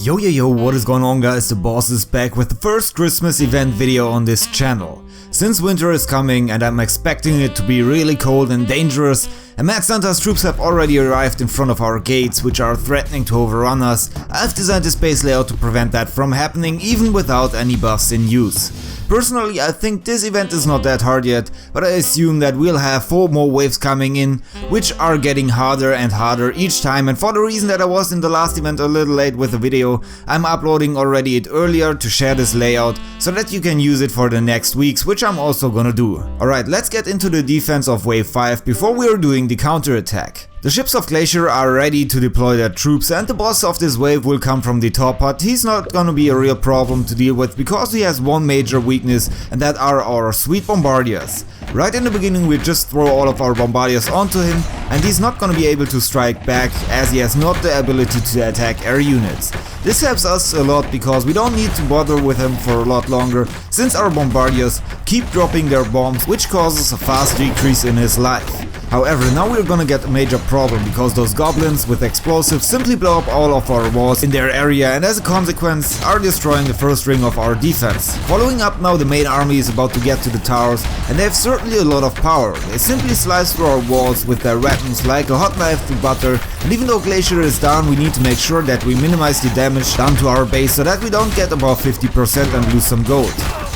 Yo, what is going on, guys? The boss is back with the first Christmas event video on this channel. Since winter is coming and I'm expecting it to be really cold and dangerous, and Mad Santa's troops have already arrived in front of our gates, which are threatening to overrun us, I've designed this base layout to prevent that from happening even without any buffs in use. Personally, I think this event is not that hard yet, but I assume that we'll have 4 more waves coming in, which are getting harder and harder each time, and for the reason that I was in the last event a little late with the video, I'm uploading already it earlier to share this layout, so that you can use it for the next weeks, which I'm also gonna do. Alright, let's get into the defense of wave 5 before we are doing the counter-attack. The ships of Glacier are ready to deploy their troops, and the boss of this wave will come from the top, but he's not gonna be a real problem to deal with because he has one major weakness, and that are our sweet bombardiers. Right in the beginning we just throw all of our bombardiers onto him, and he's not gonna be able to strike back as he has not the ability to attack air units. This helps us a lot because we don't need to bother with him for a lot longer, since our bombardiers keep dropping their bombs, which causes a fast decrease in his life. However, now we're gonna get a major problem because those goblins with explosives simply blow up all of our walls in their area and as a consequence are destroying the first ring of our defense. Following up now, the main army is about to get to the towers, and they have certainly a lot of power. They simply slice through our walls with their weapons like a hot knife through butter, and even though Glacier is down, we need to make sure that we minimize the damage done to our base so that we don't get above 50% and lose some gold.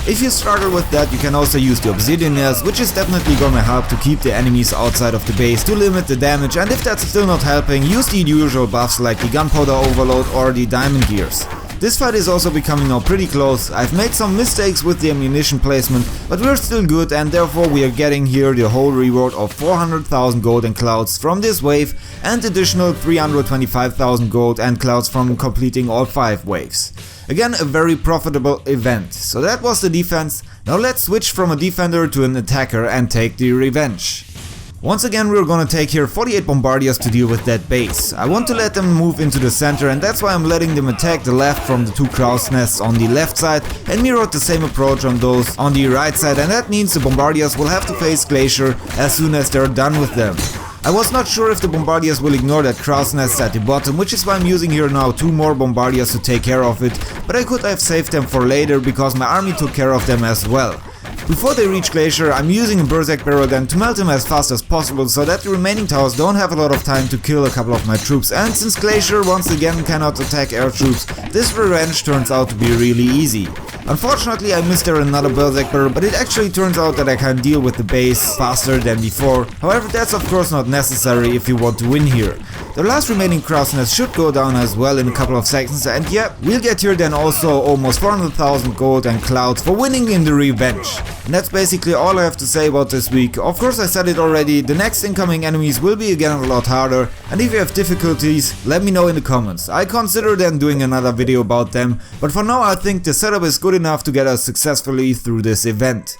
If you struggle with that, you can also use the obsidianaires, which is definitely gonna help to keep the enemies outside of the base to limit the damage, and if that's still not helping, use the usual buffs like the gunpowder overload or the diamond gears. This fight is also becoming now pretty close. I've made some mistakes with the ammunition placement, but we're still good, and therefore we are getting here the whole reward of 400,000 gold and clouds from this wave and additional 325,000 gold and clouds from completing all 5 waves. Again, a very profitable event. So that was the defense. Now let's switch from a defender to an attacker and take the revenge. Once again, we're gonna take here 48 bombardiers to deal with that base. I want to let them move into the center, and that's why I'm letting them attack the left from the 2 crow's nests on the left side and mirror the same approach on those on the right side, and that means the bombardiers will have to face Glacier as soon as they're done with them. I was not sure if the bombardiers will ignore that crow's nest at the bottom, which is why I'm using here now 2 more bombardiers to take care of it, but I could have saved them for later because my army took care of them as well. Before they reach Glacier, I'm using a Berserk barrel then to melt him as fast as possible so that the remaining towers don't have a lot of time to kill a couple of my troops, and since Glacier once again cannot attack air troops, this revenge turns out to be really easy. Unfortunately, I missed there another Berserk barrel, but it actually turns out that I can deal with the base faster than before. However, that's of course not necessary if you want to win here. The last remaining crow's nest should go down as well in a couple of seconds, and yeah, we'll get here then also almost 400,000 gold and clouds for winning in the revenge. And that's basically all I have to say about this week. Of course, I said it already, the next incoming enemies will be again a lot harder, and if you have difficulties, let me know in the comments. I consider then doing another video about them, but for now I think the setup is good enough to get us successfully through this event.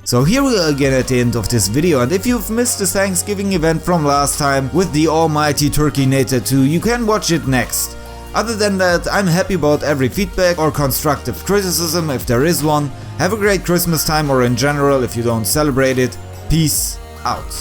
So here we are again at the end of this video, and if you've missed the Thanksgiving event from last time with the almighty Turkeynator 2, you can watch it next. Other than that, I'm happy about every feedback or constructive criticism if there is one. Have a great Christmas time, or in general if you don't celebrate it. Peace out.